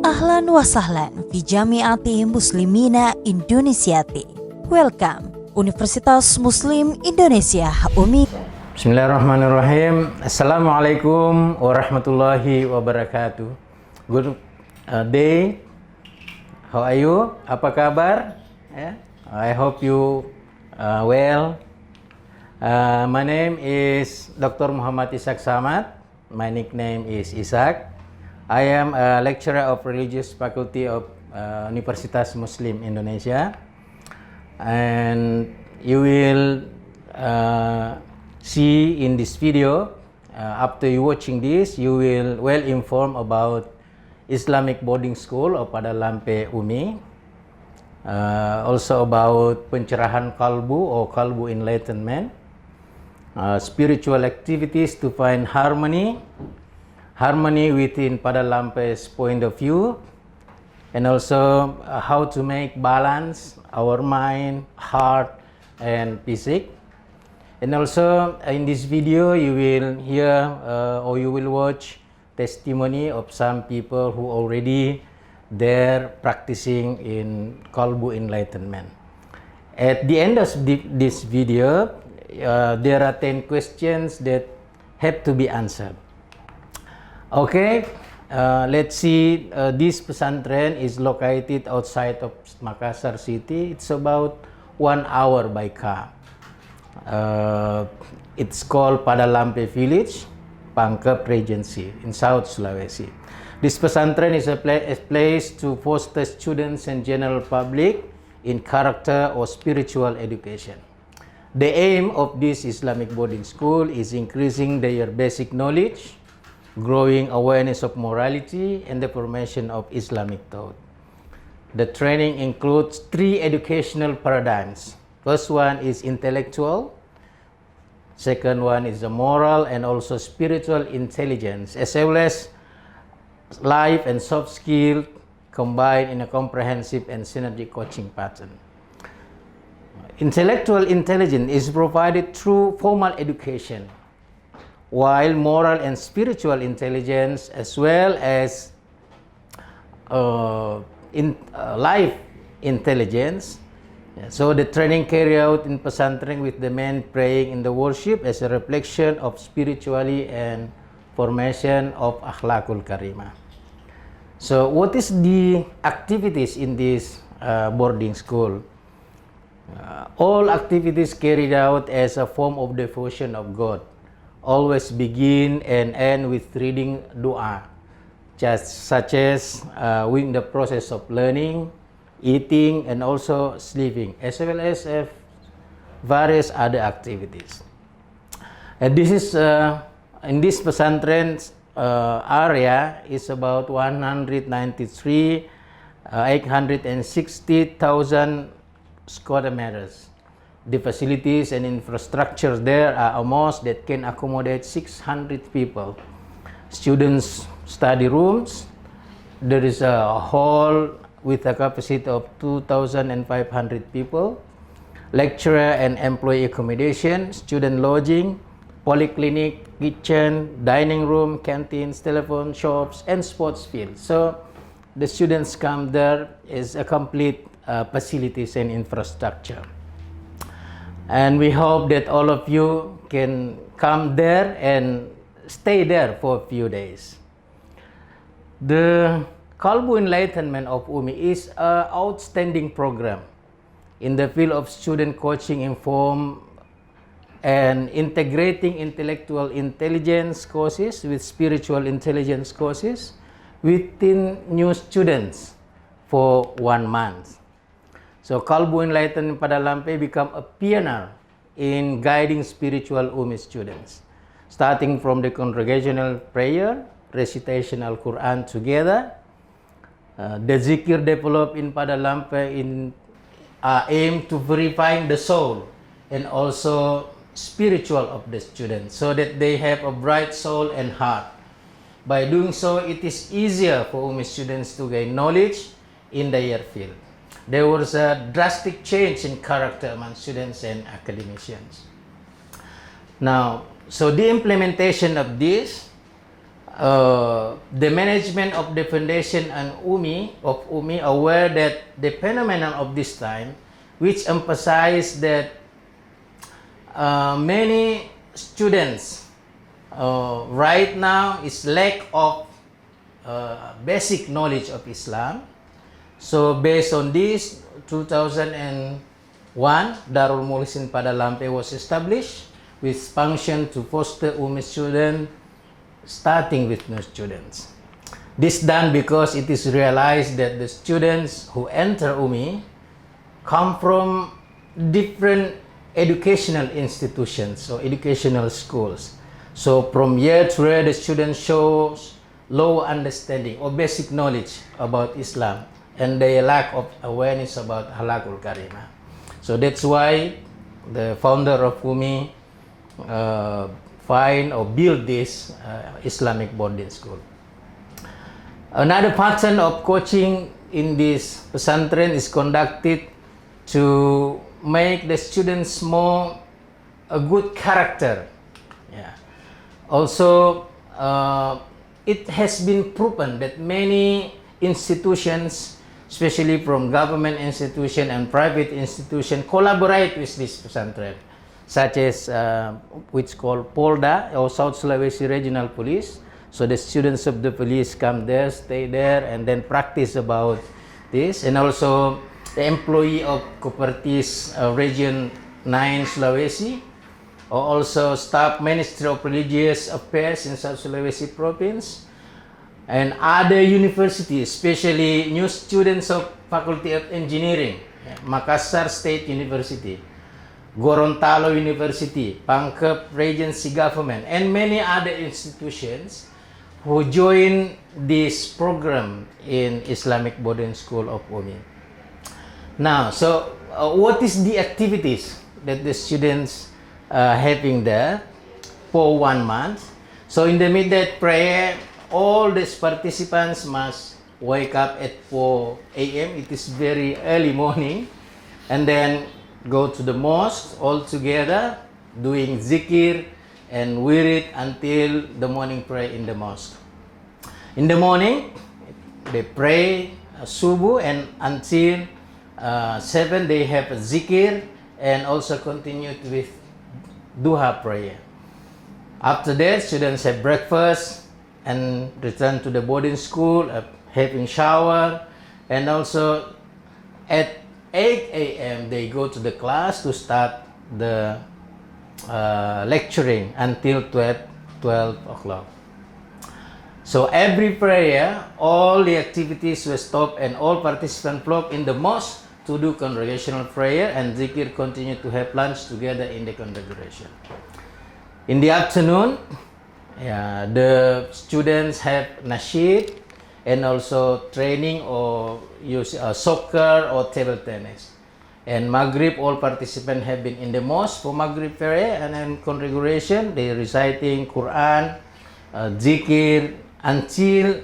Ahlan wa sahlan fi Jamiati Muslimina Indonesiati. Welcome, Universitas Muslim Indonesia UMI. Bismillahirrahmanirrahim. Assalamualaikum warahmatullahi wabarakatuh. Good day. How are you? Apa kabar? I hope you well. My name is Dr. Muhammad Ishak Samad. My nickname is Ishak. I am a lecturer of Religious Faculty of Universitas Muslim Indonesia, and you will see in this video, after you watching this, you will well informed about Islamic boarding school of Padang Lampe UMI, also about pencerahan kalbu or kalbu enlightenment, spiritual activities to find harmony within Padang Lampe's point of view, and also how to make balance our mind, heart, and physique. And also in this video you will hear or you will watch testimony of some people who already there practicing in kalbu enlightenment. At the end of this video, there are 10 questions that have to be answered. Okay, let's see. This pesantren is located outside of Makassar city. It's about 1 hour by car. It's called Padang Lampe Village, Pangkep Regency in South Sulawesi. This pesantren is a place to foster students and general public in character or spiritual education. The aim of this Islamic boarding school is increasing their basic knowledge, growing awareness of morality, and the formation of Islamic thought. The training includes 3 educational paradigms. First one is intellectual, second one is the moral and also spiritual intelligence, as well as life and soft skill combined in a comprehensive and synergic coaching pattern. Intellectual intelligence is provided through formal education, while moral and spiritual intelligence, as well as life intelligence. So the training carried out in pesantren with the men praying in the worship as a reflection of spirituality and formation of akhlakul karimah. So what is the activities in this boarding school? All activities carried out as a form of devotion of God, always begin and end with reading dua, just such as in the process of learning, eating, and also sleeping, as well as various other activities. And this is in this pesantren area is about 860,000 square meters. The facilities and infrastructure there are almost that can accommodate 600 people. Students' study rooms. There is a hall with a capacity of 2,500 people. Lecturer and employee accommodation, student lodging, polyclinic, kitchen, dining room, canteens, telephone shops, and sports field. So the students come there is a complete facilities and infrastructure. And we hope that all of you can come there and stay there for a few days. The Kalbu Enlightenment of UMI is an outstanding program in the field of student coaching, inform and integrating intellectual intelligence courses with spiritual intelligence courses within new students for 1 month. So Kalbu Enlightenment Padang Lampe become a pioneer in guiding spiritual UMI students, starting from the congregational prayer, recitation Al-Quran together. The zikir developed in Padang Lampe aim to purifying the soul and also spiritual of the students, so that they have a bright soul and heart By doing so, it is easier for UMI students to gain knowledge in their field. There was a drastic change in character among students and academicians. Now, so the implementation of this, the management of the foundation and UMI aware that the phenomenon of this time, which emphasized that many students right now is lack of basic knowledge of Islam. So based on this, 2001, Darul Muhsin Padang Lampe was established with function to foster UMI students, starting with new students. This done because it is realized that the students who enter UMI come from different educational institutions or educational schools. So from year to year, the student shows low understanding or basic knowledge about Islam and their lack of awareness about halakul karimah. So that's why the founder of UMI find or build this Islamic boarding school. Another pattern of coaching in this pesantren is conducted to make the students more a good character. Yeah. Also, it has been proven that many institutions, especially from government institution and private institution, collaborate with this pesantren, such as which called Polda or South Sulawesi Regional Police. So the students of the police come there, stay there, and then practice about this. And also the employee of Kopertis Region 9 Sulawesi, or also staff Ministry of Religious Affairs in South Sulawesi Province, and other universities, especially new students of Faculty of Engineering, Makassar State University, Gorontalo University, Pangkep Regency Government, and many other institutions who join this program in Islamic Boarding School of UMI. Now, so what is the activities that the students having there for 1 month? So in the midday prayer, all these participants must wake up at 4 a.m. It is very early morning, and then go to the mosque all together, doing zikir and wirid until the morning prayer in the mosque. In the morning, they pray subuh, and until 7 they have a zikir and also continued with duha prayer. After that, students have breakfast and return to the boarding school, having shower, and also at 8 a.m. they go to the class to start the lecturing until 12 o'clock. So every prayer, all the activities were stopped and all participants flocked in the mosque to do congregational prayer, and zikir continued to have lunch together in the congregation. In the afternoon, the students have nasheed and also training or use soccer or table tennis. And Maghrib, all participants have been in the mosque for Maghrib prayer, and then congregation, they reciting Quran, zikir until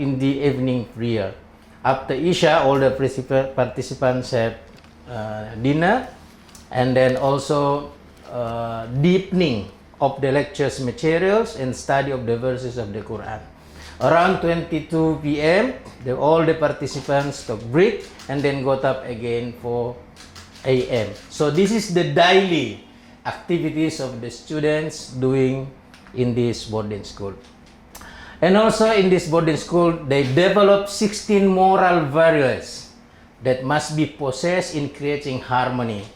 in the evening prayer. After Isha, all the participants have dinner, and then also deepening of the lectures materials and study of the verses of the Quran. Around 22 p.m., all the participants took break and then got up again for a.m. So this is the daily activities of the students doing in this boarding school. And also in this boarding school, they develop 16 moral values that must be possessed in creating harmony.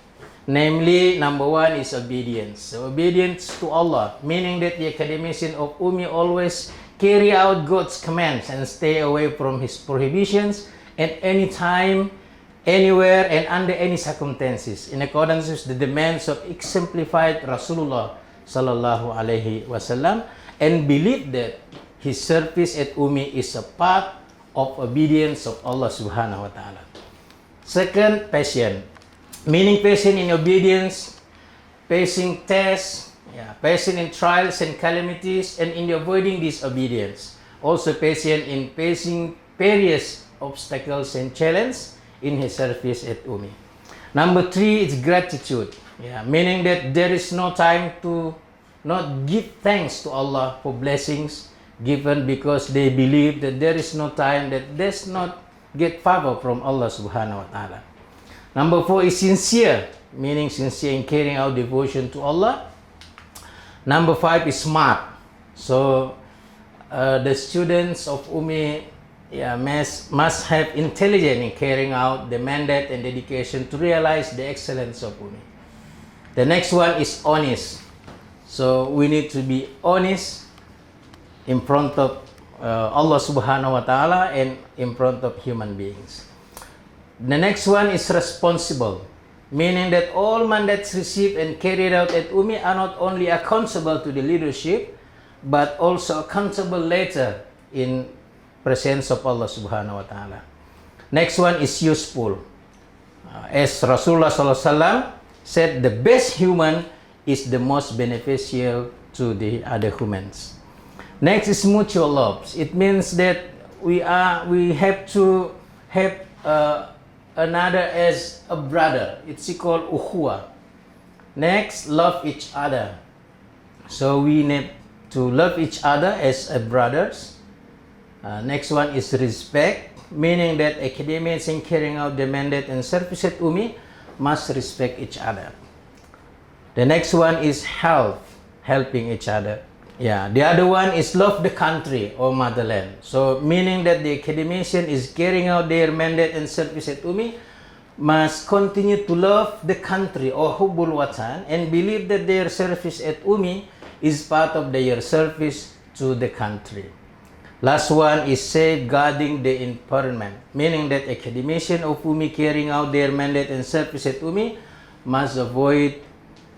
Namely, number 1 is obedience. So obedience to Allah, meaning that the academician of UMI always carry out God's commands and stay away from His prohibitions at any time, anywhere, and under any circumstances, in accordance with the demands of exemplified Rasulullah sallallahu alaihi wasallam, and believe that his service at UMI is a part of obedience of Allah subhanahu wa ta'ala. Second, passion. Meaning passion in obedience, facing tests, patient in trials and calamities and in avoiding disobedience. Also patient in facing various obstacles and challenges in his service at UMI. Number 3 is gratitude, meaning that there is no time to not give thanks to Allah for blessings given, because they believe that there is no time that does not get favor from Allah subhanahu wa ta'ala. Number 4 is sincere, meaning sincere in carrying out devotion to Allah. Number 5 is smart. So the students of UMI must have intelligence in carrying out the mandate and dedication to realize the excellence of UMI. The next one is honest. So we need to be honest in front of Allah subhanahu wa ta'ala and in front of human beings. The next one is responsible, meaning that all mandates received and carried out at UMI are not only accountable to the leadership, but also accountable later in presence of Allah subhanahu wa ta'ala. Next one is useful. As Rasulullah sallallahu alaihi wasallam said, the best human is the most beneficial to the other humans. Next is mutual love. It means that we have to have another as a brother. It's called ukhuwah. Next, love each other. So we need to love each other as brothers. Next one is respect, meaning that academics in carrying out the mandate and service at UMI must respect each other. The next one is health, helping each other. The other one is love the country or motherland. So meaning that the academician is carrying out their mandate and service at UMI must continue to love the country or hubbul watan and believe that their service at UMI is part of their service to the country. Last one is safeguarding the environment, meaning that academician of UMI carrying out their mandate and service at UMI must avoid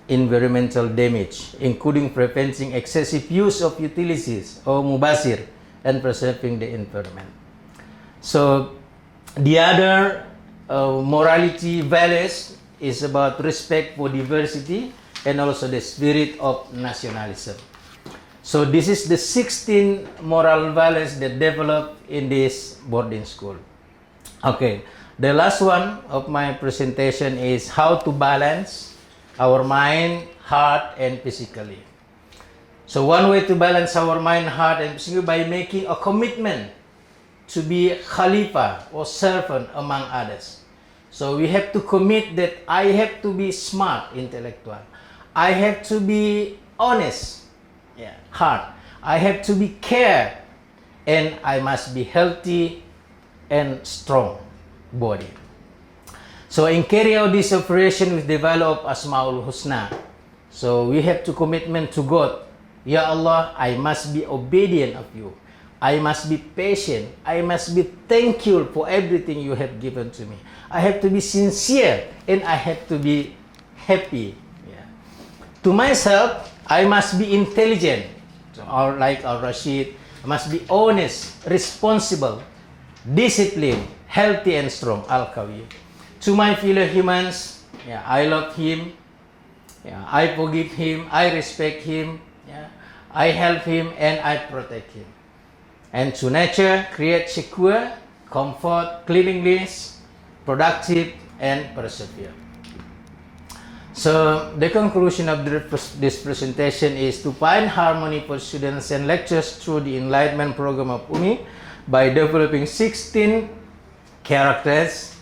environmental damage, including preventing excessive use of utilities or mubasir and preserving the environment. So the other morality values is about respect for diversity and also the spirit of nationalism. So this is the 16 moral values that develop in this boarding school. Okay, the last one of my presentation is how to balance our mind, heart, and physically. So one way to balance our mind, heart, and physically by making a commitment to be Khalifa or servant among others. So we have to commit that I have to be smart, intellectual. I have to be honest, heart. I have to be care, and I must be healthy and strong body. So in carrying out this operation with the value of Asmaul Husna, so we have to commitment to God. Ya Allah, I must be obedient of you. I must be patient. I must be thankful for everything you have given to me. I have to be sincere and I have to be happy. To myself, I must be intelligent. Or like Al-Rashid, I must be honest, responsible, disciplined, healthy and strong. Al-Qawi. To my fellow humans, I love him, I forgive him, I respect him, I help him, and I protect him. And to nature, create secure, comfort, cleanliness, productive, and persevere. So the conclusion of this presentation is to find harmony for students and lecturers through the enlightenment program of UMI by developing 16 characters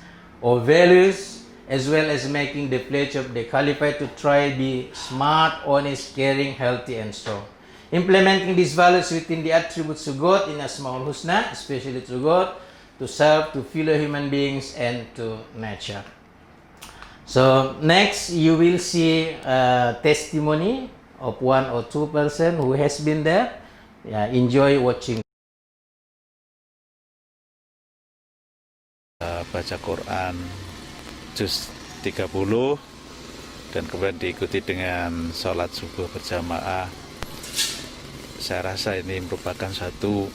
or values, as well as making the pledge of the Caliphate to try be smart, honest, caring, healthy, and strong. Implementing these values within the attributes of God in Asmaul Husna, especially to God, to serve, to fellow human beings, and to nature. So next, you will see a testimony of one or two person who has been there. Enjoy watching. Baca Quran juz 30 dan kemudian diikuti dengan sholat subuh berjamaah. Saya rasa ini merupakan satu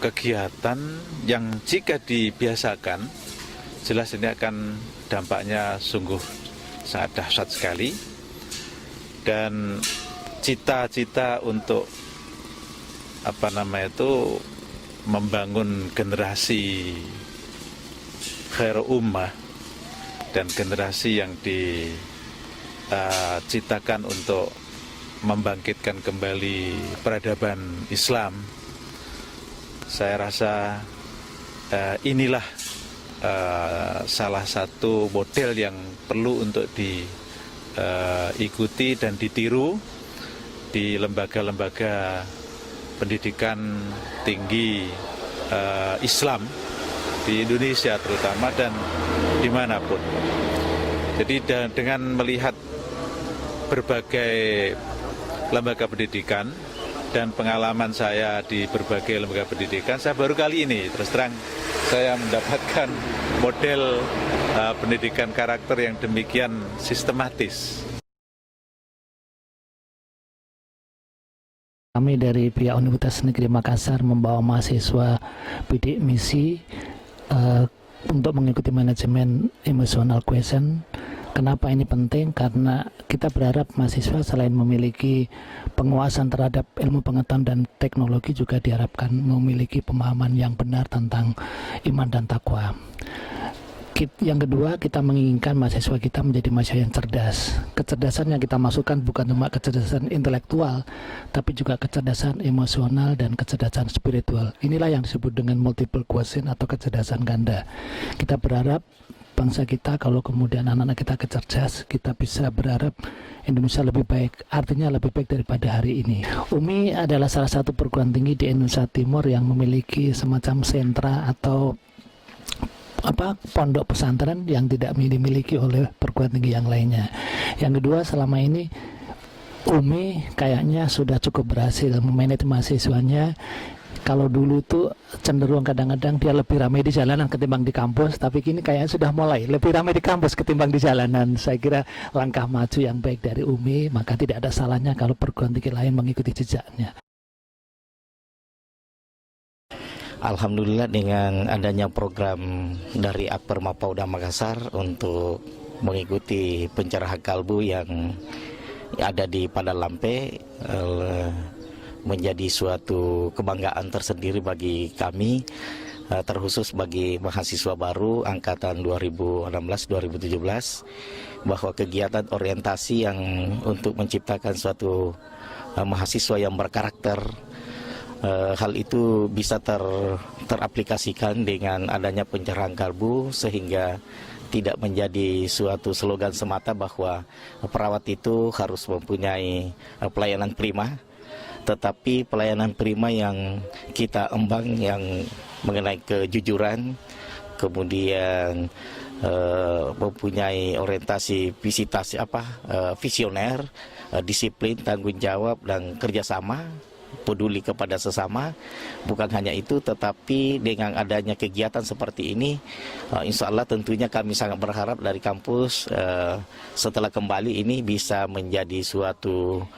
kegiatan yang jika dibiasakan jelas ini akan dampaknya sungguh sangat dahsyat sekali, dan cita-cita untuk membangun generasi khair ummah dan generasi yang diciptakan untuk membangkitkan kembali peradaban Islam. Saya rasa inilah salah satu model yang perlu untuk diikuti dan ditiru di lembaga-lembaga pendidikan tinggi Islam di Indonesia terutama dan dimanapun. Jadi dengan melihat berbagai lembaga pendidikan dan pengalaman saya di berbagai lembaga pendidikan, saya baru kali ini terus terang saya mendapatkan model pendidikan karakter yang demikian sistematis. Kami dari pihak Universitas Negeri Makassar membawa mahasiswa bidik misi untuk mengikuti manajemen emotional quotient. Kenapa ini penting? Karena kita berharap mahasiswa selain memiliki penguasaan terhadap ilmu pengetahuan dan teknologi, juga diharapkan memiliki pemahaman yang benar tentang iman dan takwa. Yang kedua, kita menginginkan mahasiswa kita menjadi mahasiswa yang cerdas. Kecerdasan yang kita masukkan bukan cuma kecerdasan intelektual, tapi juga kecerdasan emosional dan kecerdasan spiritual. Inilah yang disebut dengan multiple quotient atau kecerdasan ganda. Kita berharap bangsa kita, kalau kemudian anak-anak kita kecerdas, kita bisa berharap Indonesia lebih baik, artinya lebih baik daripada hari ini. UMI adalah salah satu perguruan tinggi di Indonesia Timur yang memiliki semacam sentra atau pondok pesantren yang tidak dimiliki oleh perguruan tinggi yang lainnya. Yang kedua, selama ini UMI kayaknya sudah cukup berhasil memanage mahasiswanya. Kalau dulu itu cenderung kadang-kadang dia lebih ramai di jalanan ketimbang di kampus, tapi kini kayaknya sudah mulai lebih ramai di kampus ketimbang di jalanan. Saya kira langkah maju yang baik dari UMI, maka tidak ada salahnya kalau perguruan tinggi lain mengikuti jejaknya. Alhamdulillah dengan adanya program dari Akper Mapolda Makassar untuk mengikuti pencerahan kalbu yang ada di Padang Lampe menjadi suatu kebanggaan tersendiri bagi kami, terkhusus bagi mahasiswa baru angkatan 2016-2017, bahwa kegiatan orientasi yang untuk menciptakan suatu mahasiswa yang berkarakter, hal itu bisa teraplikasikan dengan adanya pencerahan kalbu, sehingga tidak menjadi suatu slogan semata bahwa perawat itu harus mempunyai pelayanan prima, tetapi pelayanan prima yang kita embang yang mengenai kejujuran, kemudian mempunyai orientasi visioner, disiplin, tanggung jawab dan kerjasama, peduli kepada sesama. Bukan hanya itu, tetapi dengan adanya kegiatan seperti ini, insya Allah tentunya kami sangat berharap dari kampus setelah kembali ini bisa menjadi suatu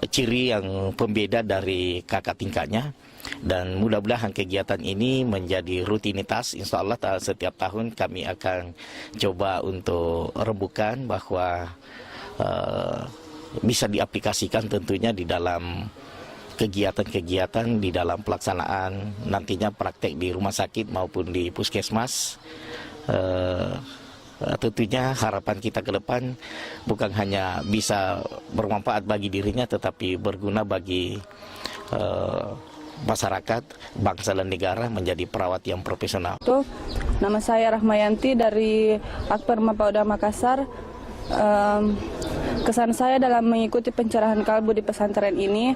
ciri yang pembeda dari kakak tingkatnya. Dan mudah-mudahan kegiatan ini menjadi rutinitas. Insya Allah setiap tahun kami akan coba untuk rembukan bahwa bisa diaplikasikan tentunya di dalam kegiatan-kegiatan, di dalam pelaksanaan nantinya praktek di rumah sakit maupun di puskesmas. Tentunya harapan kita ke depan bukan hanya bisa bermanfaat bagi dirinya, tetapi berguna bagi masyarakat, bangsa dan negara, menjadi perawat yang profesional. Nama saya Rahmayanti dari Akper Mapolda Makassar. Kesan saya dalam mengikuti pencerahan kalbu di pesantren ini,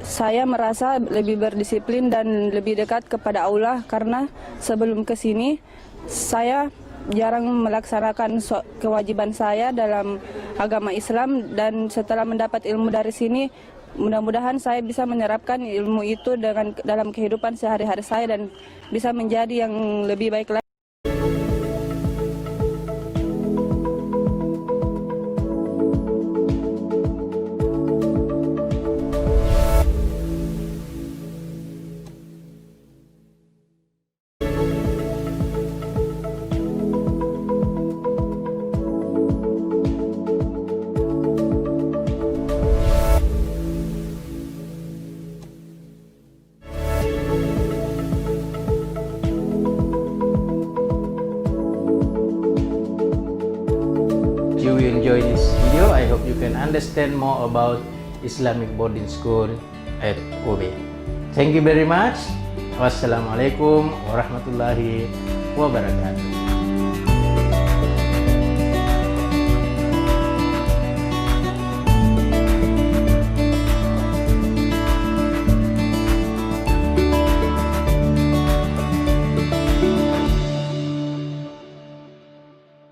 saya merasa lebih berdisiplin dan lebih dekat kepada Allah, karena sebelum ke sini saya jarang melaksanakan kewajiban saya dalam agama Islam, dan setelah mendapat ilmu dari sini, mudah-mudahan saya bisa menerapkan ilmu itu dalam kehidupan sehari-hari saya dan bisa menjadi yang lebih baik lagi. you will enjoy this video. I hope you can understand more about Islamic boarding school at UB. Thank you very much. Wassalamualaikum warahmatullahi wabarakatuh.